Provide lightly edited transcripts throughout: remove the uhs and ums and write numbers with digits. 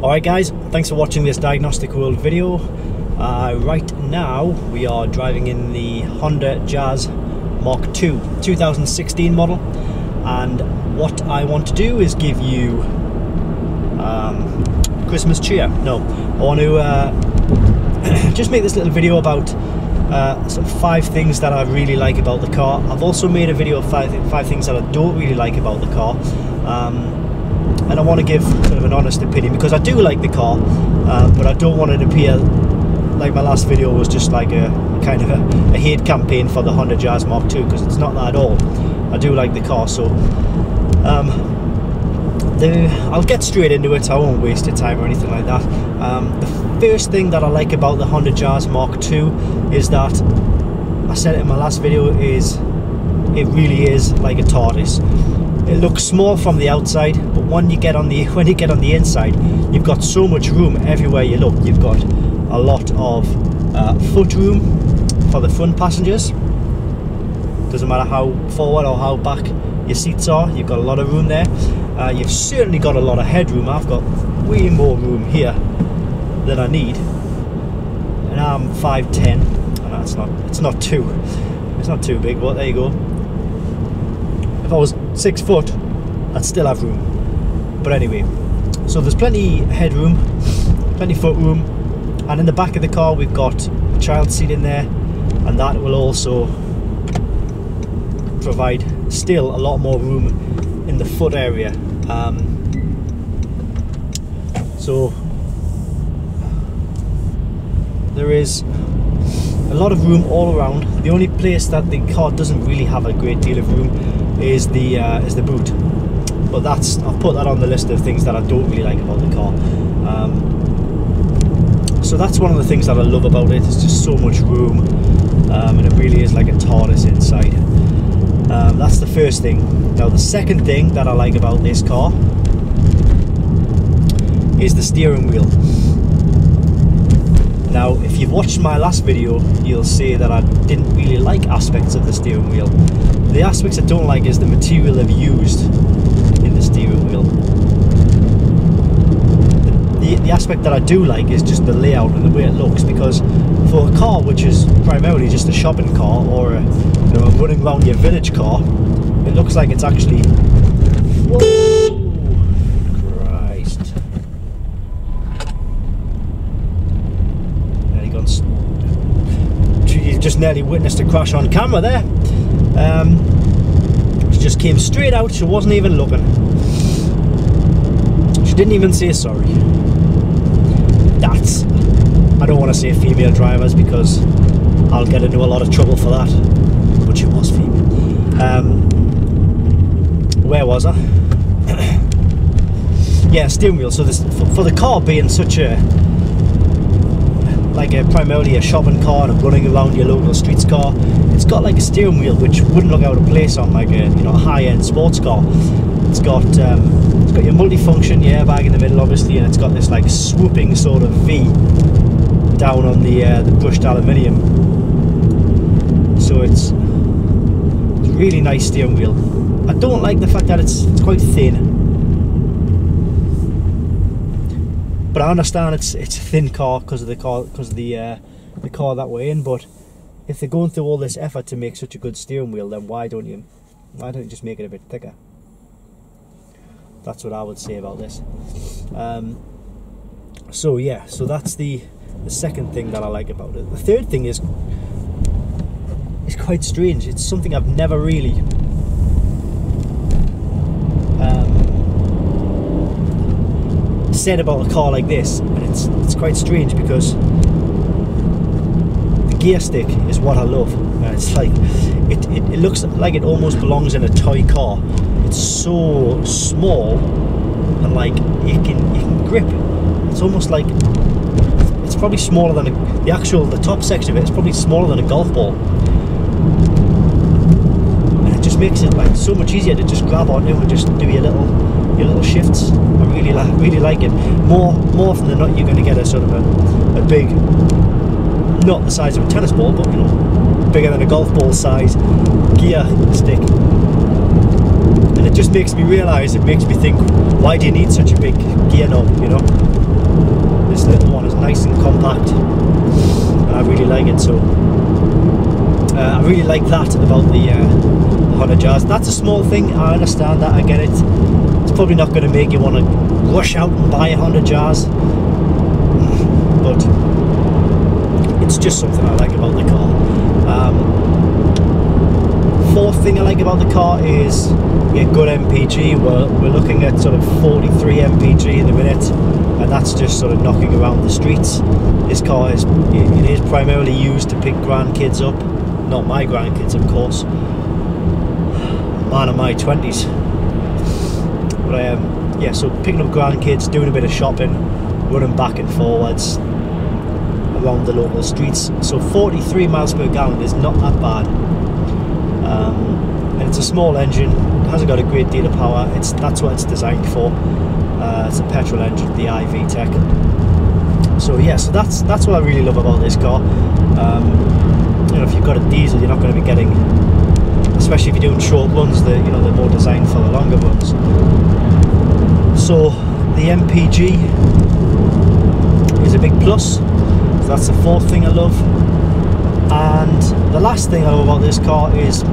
Alright guys, thanks for watching this Diagnostic World video. Right now we are driving in the Honda Jazz Mk2 2016 model, and what I want to do is give you Christmas cheer. No, I want to just make this little video about sort of 5 things that I really like about the car. I've also made a video of 5 things that I don't really like about the car, and I want to give sort of an honest opinion, because I do like the car, but I don't want it to appear like my last video was just like a kind of a hate campaign for the Honda Jazz Mk2, because it's not that at all. I do like the car, so I'll get straight into it. I won't waste your time or anything like that. The first thing that I like about the Honda Jazz Mk2 is that, I said it in my last video, is it really is like a TARDIS. It looks small from the outside, but when you get on the inside, you've got so much room everywhere you look. You've got a lot of foot room for the front passengers. Doesn't matter how forward or how back your seats are, you've got a lot of room there. You've certainly got a lot of headroom. I've got way more room here than I need, and I'm 5'10", and it's not too big, but there you go. If I was 6 foot, I'd still have room. But anyway, so there's plenty headroom, plenty foot room, and in the back of the car we've got a child seat in there, and that will also provide still a lot more room in the foot area. So there is a lot of room all around. The only place that the car doesn't really have a great deal of room is the boot, but I've put that on the list of things that I don't really like about the car. So that's one of the things that I love about it. It's just so much room, and it really is like a TARDIS inside. That's the first thing. Now the second thing that I like about this car is the steering wheel. Now if you've watched my last video, you'll see that I didn't really like aspects of the steering wheel. The aspects I don't like is the material they've used in the steering wheel. The aspect that I do like is just the layout and the way it looks, because for a car which is primarily just a shopping car or a running around your village car, it looks like it's actually... Whoa! Christ. Nearly gone... You just nearly witnessed a crash on camera there. She just came straight out, she wasn't even looking. She didn't even say sorry. I don't want to say female drivers, because I'll get into a lot of trouble for that, but she was female. Where was I? Yeah, steering wheel. So this, for the car being such a primarily a shopping car and a running around your local streets car, it's got like a steering wheel which wouldn't look out of place on like a high-end sports car. It's got your multifunction, your airbag in the middle obviously, and it's got this like swooping sort of V down on the brushed aluminium. So it's a really nice steering wheel. I don't like the fact that it's quite thin, but I understand it's a thin car because of the car that we're in. But if they're going through all this effort to make such a good steering wheel, then why don't you just make it a bit thicker? That's what I would say about this. So yeah, so that's the second thing that I like about it. The third thing is quite strange. It's something I've never really said about a car like this, and it's quite strange because the gear stick is what I love. It's like it looks like it almost belongs in a toy car. It's so small, and like you can grip. It's almost like it's probably smaller than the top section of it is probably smaller than a golf ball, and it just makes it like so much easier to just grab onto and just do your little shifts. I really like it. More often than not, you're going to get a sort of a big, not the size of a tennis ball, but bigger than a golf ball size gear stick. And it just makes me realise, it makes me think, why do you need such a big gear knob, you know? This little one is nice and compact, and I really like it. So I really like that about the Honda Jazz. That's a small thing, I understand that, I get it. It's probably not going to make you want to rush out and buy a Honda Jazz, but it's just something I like about the car. Fourth thing I like about the car is good MPG. We're looking at sort of 43 MPG in a minute, and that's just sort of knocking around the streets. This car is primarily used to pick grandkids up, not my grandkids of course, man of my 20s, but yeah, so picking up grandkids, doing a bit of shopping, running back and forwards around the local streets. So 43 miles per gallon is not that bad. And it's a small engine, it hasn't got a great deal of power, that's what it's designed for. It's a petrol engine, the IV Tech. So yeah, so that's what I really love about this car. You know, if you've got a diesel, you're not going to be getting, especially if you're doing short runs, they're more designed for the longer runs. So the MPG is a big plus, so that's the fourth thing I love. And the last thing I love about this car is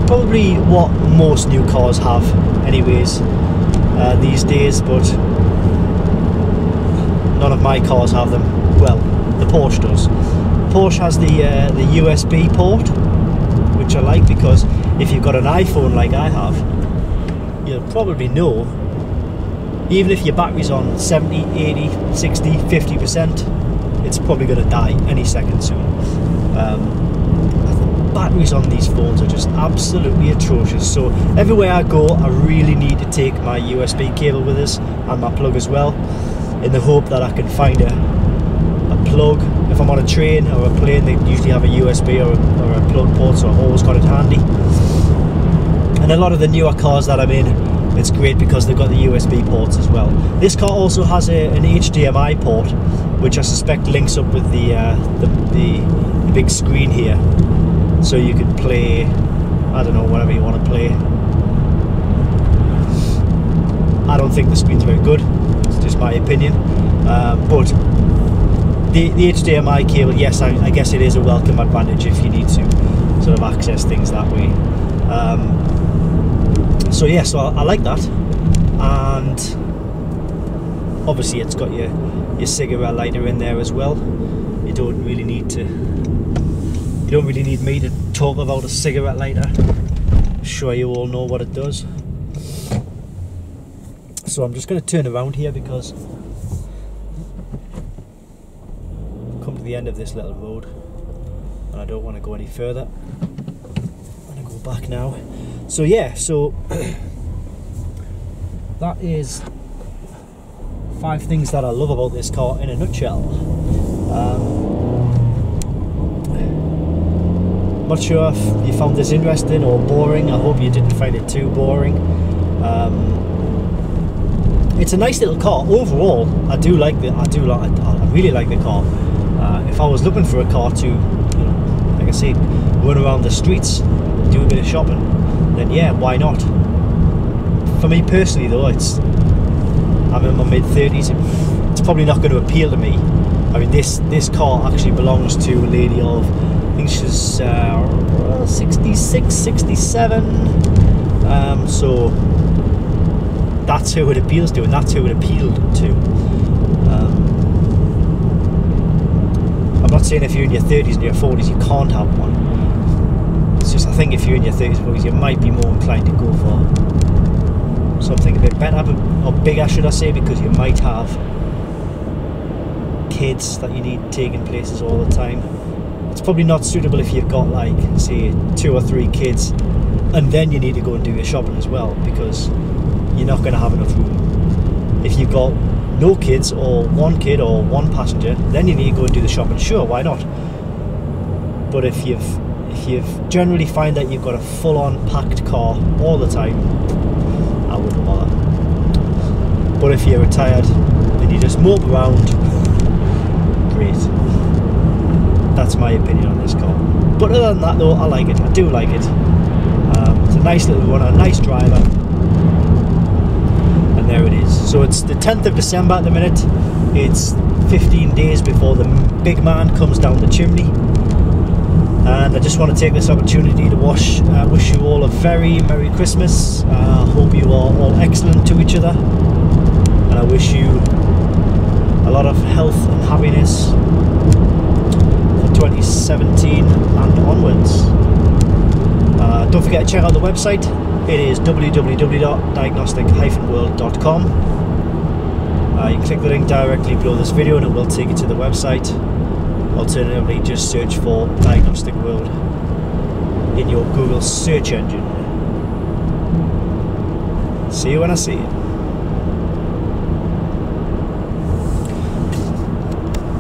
probably what most new cars have anyways these days, but none of my cars have them. Well, the Porsche does. Porsche has the USB port, which I like, because if you've got an iPhone like I have, you'll probably know, even if your battery's on 70, 80, 60, 50%, it's probably going to die any second soon. The batteries on these phones are just absolutely atrocious, so everywhere I go I really need to take my USB cable with us, and my plug as well, in the hope that I can find a plug. If I'm on a train or a plane, they usually have a USB or a plug port, so I've always got it handy. And a lot of the newer cars that I'm in, it's great because they've got the USB ports as well. This car also has an HDMI port, which I suspect links up with the big screen here, so you can play, I don't know, whatever you want to play. I don't think the screen's very good, it's just my opinion, but the HDMI cable, yes, I guess it is a welcome advantage if you need to sort of access things that way. So yeah, so I like that. And obviously it's got your cigarette lighter in there as well. You don't really need me to talk about a cigarette lighter. I'm sure you all know what it does. So I'm just going to turn around here because I've come to the end of this little road and I don't want to go any further. I'm going to go back now. So yeah, so that is 5 things that I love about this car in a nutshell. Not sure if you found this interesting or boring. I hope you didn't find it too boring. It's a nice little car overall. I really like the car. If I was looking for a car to, like I say, run around the streets, do a bit of shopping, then yeah, why not? For me personally though, I'm in my mid-30s, it's probably not going to appeal to me. I mean, this car actually belongs to a lady of, I think she's 66, 67, so that's who it appeals to, and that's who it appealed to. I'm not saying if you're in your 30s and your 40s you can't have one. It's just, I think if you're in your 30s and 40s you might be more inclined to go for something a bit better, or bigger should I say, because you might have kids that you need taking places all the time. It's probably not suitable if you've got, like, say 2 or 3 kids and then you need to go and do your shopping as well, because you're not going to have enough room. If you've got no kids, or 1 kid or 1 passenger, then you need to go and do the shopping. Sure, why not? But if you've generally find that you've got a full-on packed car all the time, I wouldn't bother. But if you're retired and you just mope around, great. That's my opinion on this car. But other than that though, I like it. I do like it. It's a nice little runner, a nice driver. So it's the 10th of December at the minute. It's 15 days before the big man comes down the chimney. And I just want to take this opportunity to wish you all a very Merry Christmas. Hope you are all excellent to each other. And I wish you a lot of health and happiness for 2017 and onwards. Don't forget to check out the website. It is www.diagnostic-world.com. You can click the link directly below this video and it will take you to the website. Alternatively, just search for Diagnostic World in your Google search engine. See you when I see you.